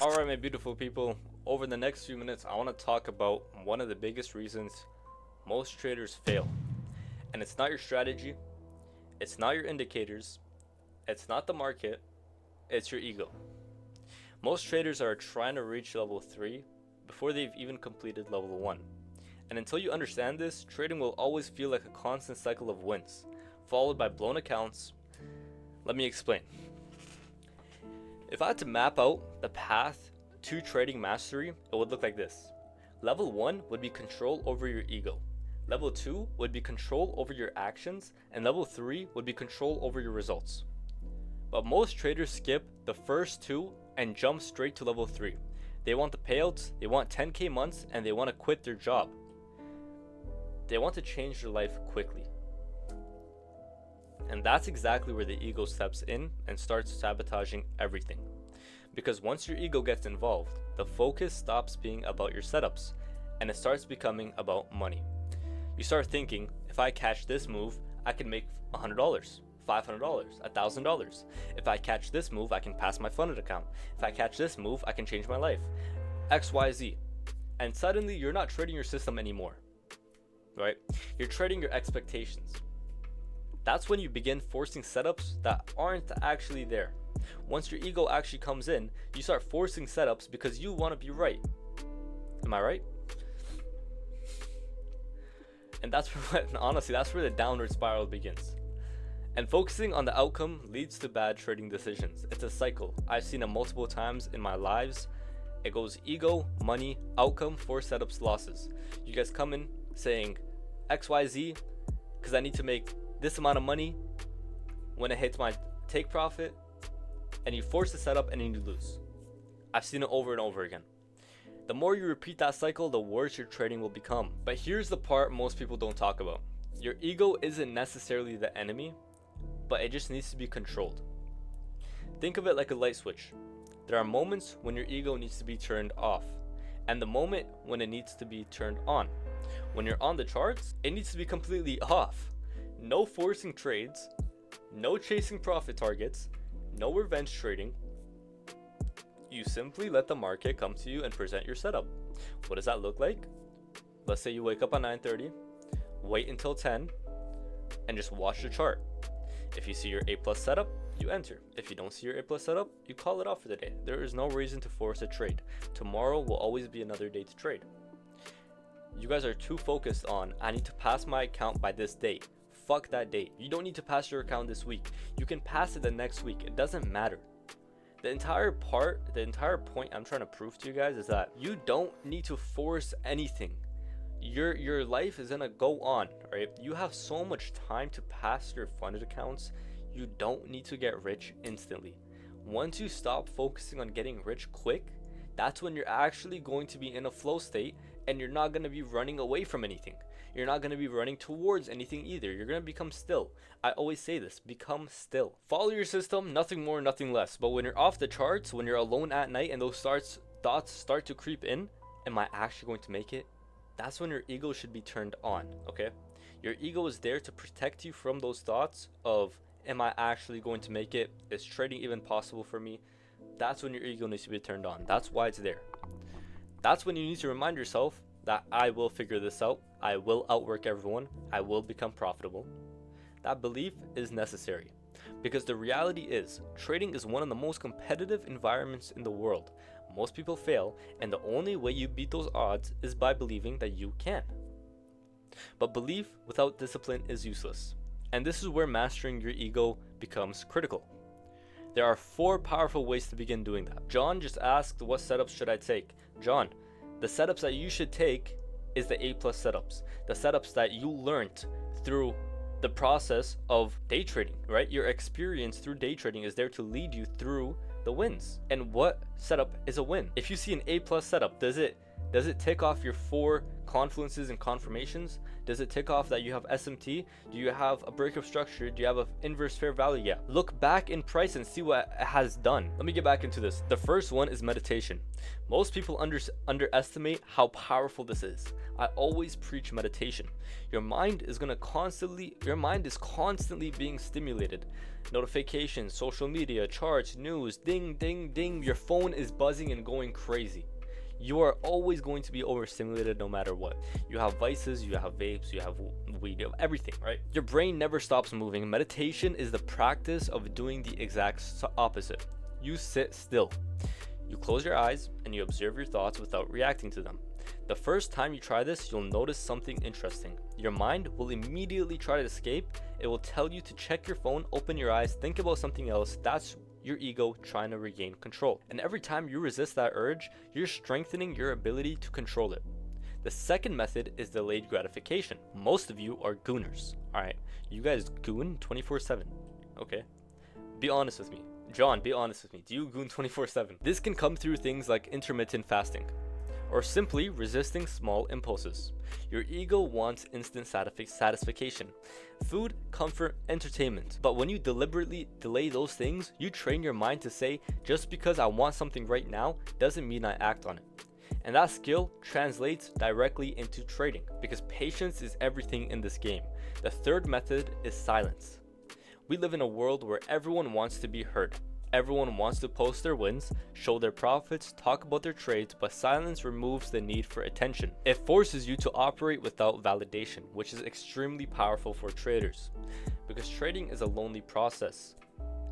Alright, my beautiful people, over the next few minutes, I want to talk about one of the biggest reasons most traders fail. And it's not your strategy, it's not your indicators, it's not the market, it's your ego. Most traders are trying to reach level 3 before they've even completed level 1. And until you understand this, trading will always feel like a constant cycle of wins, followed by blown accounts. Let me explain. If I had to map out the path to trading mastery, it would look like this. Level 1 would be control over your ego. Level 2 would be control over your actions, and level 3 would be control over your results. But most traders skip the first two and jump straight to level 3. They want the payouts, they want 10k months, and they want to quit their job. They want to change their life quickly. And that's exactly where the ego steps in and starts sabotaging everything. Because once your ego gets involved, the focus stops being about your setups and it starts becoming about money. You start thinking, if I catch this move, I can make $100, $500, $1,000. If I catch this move, I can pass my funded account. If I catch this move, I can change my life. XYZ. And suddenly you're not trading your system anymore, right? You're trading your expectations. That's when you begin forcing setups that aren't actually there. Once your ego actually comes in, you start forcing setups because you want to be right. Am I right? And that's where, honestly, that's where the downward spiral begins. And focusing on the outcome leads to bad trading decisions. It's a cycle. I've seen it multiple times in my lives. It goes ego, money, outcome, force setups, losses. You guys come in saying XYZ because I need to make this amount of money when it hits my take profit, and you force the setup and then you lose. I've seen it over and over again. The more you repeat that cycle, the worse your trading will become. But here's the part most people don't talk about. Your ego isn't necessarily the enemy, but it just needs to be controlled. Think of it like a light switch. There are moments when your ego needs to be turned off, and the moment when it needs to be turned on. When you're on the charts, it needs to be completely off. No forcing trades, no chasing profit targets, no revenge trading. You simply let the market come to you and present your setup. What does that look like? Let's say you wake up at 9:30, wait until 10, and just watch the chart. If you see your A+ setup, you enter. If you don't see your A+ setup, you call it off for the day. There is no reason to force a trade. Tomorrow will always be another day to trade. You guys are too focused on, I need to pass my account by this date. Fuck that date. You don't need to pass your account this week. You can pass it the next week. It doesn't matter. The entire point I'm trying to prove to you guys is that you don't need to force anything. Your life is gonna go on, right? You have so much time to pass your funded accounts. You don't need to get rich instantly. Once you stop focusing on getting rich quick, that's when you're actually going to be in a flow state and you're not gonna be running away from anything. You're not going to be running towards anything either. You're going to become still. I always say this, become still. Follow your system, nothing more, nothing less. But when you're off the charts, when you're alone at night and those thoughts start to creep in, am I actually going to make it? That's when your ego should be turned on, okay? Your ego is there to protect you from those thoughts of, am I actually going to make it? Is trading even possible for me? That's when your ego needs to be turned on. That's why it's there. That's when you need to remind yourself that I will figure this out, I will outwork everyone, I will become profitable. That belief is necessary because the reality is trading is one of the most competitive environments in the world. Most people fail, and the only way you beat those odds is by believing that you can. But belief without discipline is useless, and this is where mastering your ego becomes critical. There are 4 powerful ways to begin doing that. John just asked, what setups should I take? John, the setups that you should take is the A+ setups, the setups that you learned through the process of day trading, right? Your experience through day trading is there to lead you through the wins. And what setup is a win? If you see an A+ setup, does it Does it tick off your 4 confluences and confirmations? Does it tick off that you have SMT? Do you have a breakup structure? Do you have an inverse fair value gap? Look back in price and see what it has done. Let me get back into this. The first one is meditation. Most people underestimate how powerful this is. I always preach meditation. Your mind is constantly being stimulated. Notifications, social media, charts, news, ding, ding, ding. Your phone is buzzing and going crazy. You are always going to be overstimulated no matter what. You have vices, you have vapes, you have weed, you have everything, right? Your brain never stops moving. Meditation is the practice of doing the exact opposite. You sit still. You close your eyes and you observe your thoughts without reacting to them. The first time you try this, you'll notice something interesting. Your mind will immediately try to escape. It will tell you to check your phone, open your eyes, think about something else. That's your ego trying to regain control. And every time you resist that urge, you're strengthening your ability to control it. The second method is delayed gratification. Most of you are gooners. Alright, you guys goon 24/7. Okay, be honest with me. John, be honest with me. Do you goon 24/7? This can come through things like intermittent fasting, or simply resisting small impulses. Your ego wants instant satisfaction. Food, comfort, entertainment. But when you deliberately delay those things, you train your mind to say, just because I want something right now doesn't mean I act on it. And that skill translates directly into trading, because patience is everything in this game. The third method is silence. We live in a world where everyone wants to be heard. Everyone wants to post their wins, show their profits, talk about their trades, but silence removes the need for attention. It forces you to operate without validation, which is extremely powerful for traders, because trading is a lonely process,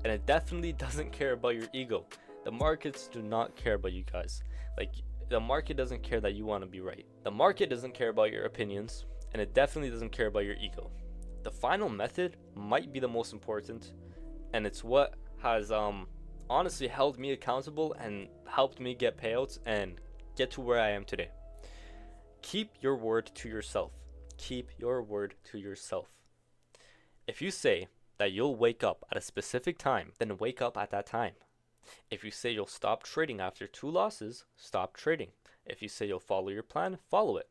and it definitely doesn't care about your ego. The markets do not care about you guys. The market doesn't care that you want to be right. The market doesn't care about your opinions, and it definitely doesn't care about your ego. The final method might be the most important, and it's what has honestly held me accountable and helped me get payouts and get to where I am today. Keep your word to yourself. Keep your word to yourself. If you say that you'll wake up at a specific time, then wake up at that time. If you say you'll stop trading after 2 losses, stop trading. If you say you'll follow your plan, follow it.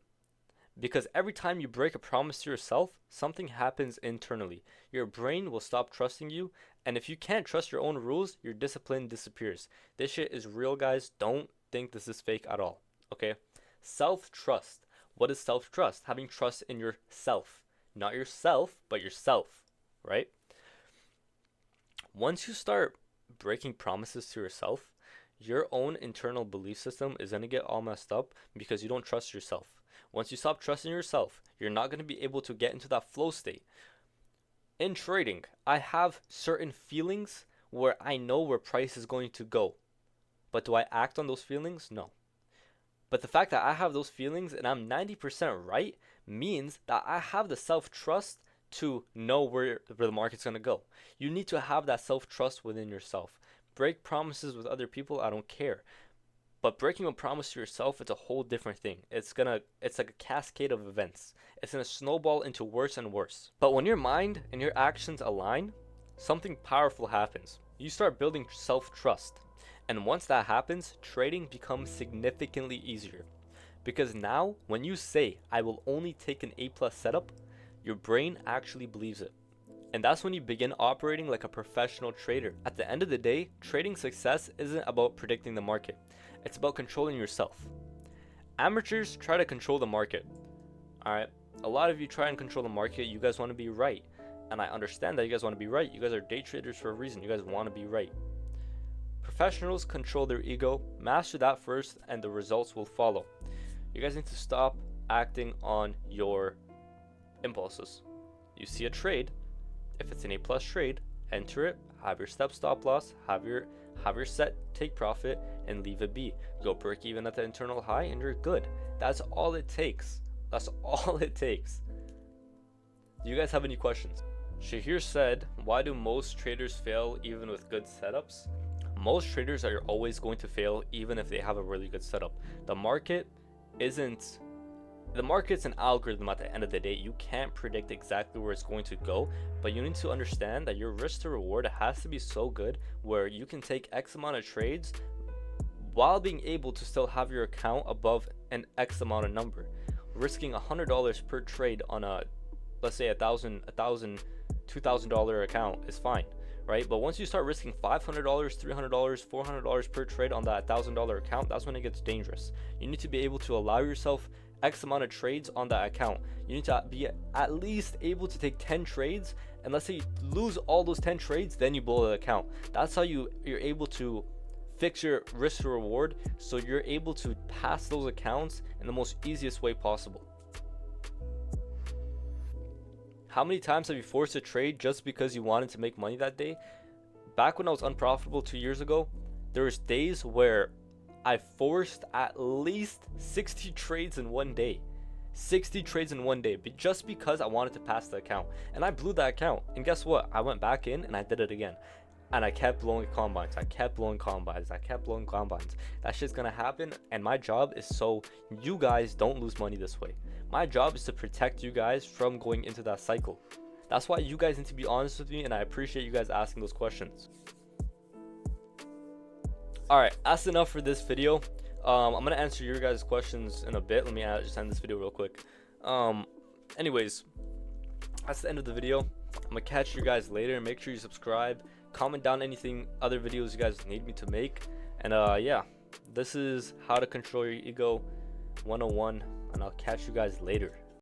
Because every time you break a promise to yourself, something happens internally. Your brain will stop trusting you, and if you can't trust your own rules, your discipline disappears. This shit is real, guys. Don't think this is fake at all, okay? Self-trust. What is self-trust? Having trust in yourself. Not yourself, but yourself, right? Once you start breaking promises to yourself, your own internal belief system is going to get all messed up because you don't trust yourself. Once you stop trusting yourself, you're not going to be able to get into that flow state. In trading, I have certain feelings where I know where price is going to go. But do I act on those feelings? No. But the fact that I have those feelings and I'm 90% right means that I have the self-trust to know where the market's going to go. You need to have that self-trust within yourself. Break promises with other people, I don't care. But breaking a promise to yourself, it's a whole different thing. It's like a cascade of events. It's gonna snowball into worse and worse. But when your mind and your actions align, something powerful happens. You start building self-trust. And once that happens, trading becomes significantly easier. Because now, when you say, I will only take an A+ setup, your brain actually believes it. And that's when you begin operating like a professional trader. At the end of the day, trading success isn't about predicting the market. It's about controlling yourself. Amateurs try to control the market. Alright, a lot of you try and control the market. You guys want to be right. And I understand that you guys want to be right. You guys are day traders for a reason. You guys want to be right. Professionals control their ego. Master that first and the results will follow. You guys need to stop acting on your impulses. You see a trade. If it's an A+ trade, enter it, have your stop loss, have your set take profit, and leave it be. Go break even at the internal high and you're good. That's all it takes. That's all it takes. Do you guys have any questions? Shahir said, why do most traders fail even with good setups? Most traders are always going to fail even if they have a really good setup. The market's an algorithm at the end of the day. You can't predict exactly where it's going to go, but you need to understand that your risk to reward has to be so good where you can take X amount of trades while being able to still have your account above an X amount of number. Risking $100 per trade on a, let's say $2,000 account is fine, right? But once you start risking $500, $300, $400 per trade on that $1,000 account, that's when it gets dangerous. You need to be able to allow yourself X amount of trades on that account. You need to be at least able to take 10 trades, and let's say you lose all those 10 trades, then you blow the account. That's how you're able to fix your risk to reward, so you're able to pass those accounts in the most easiest way possible. How many times have you forced a trade just because you wanted to make money that day? Back when I was unprofitable 2 years ago, there was days where I forced at least 60 trades in one day. 60 trades in one day, but just because I wanted to pass the account. And I blew that account. And guess what? I went back in and I did it again. And I kept blowing combines. I kept blowing combines. That shit's gonna happen. And my job is so you guys don't lose money this way. My job is to protect you guys from going into that cycle. That's why you guys need to be honest with me, and I appreciate you guys asking those questions. Alright, that's enough for this video. I'm going to answer your guys' questions in a bit. Let me just end this video real quick. Anyways, that's the end of the video. I'm going to catch you guys later. Make sure you subscribe. Comment down anything, other videos you guys need me to make. And yeah, this is How to Control Your Ego 101. And I'll catch you guys later.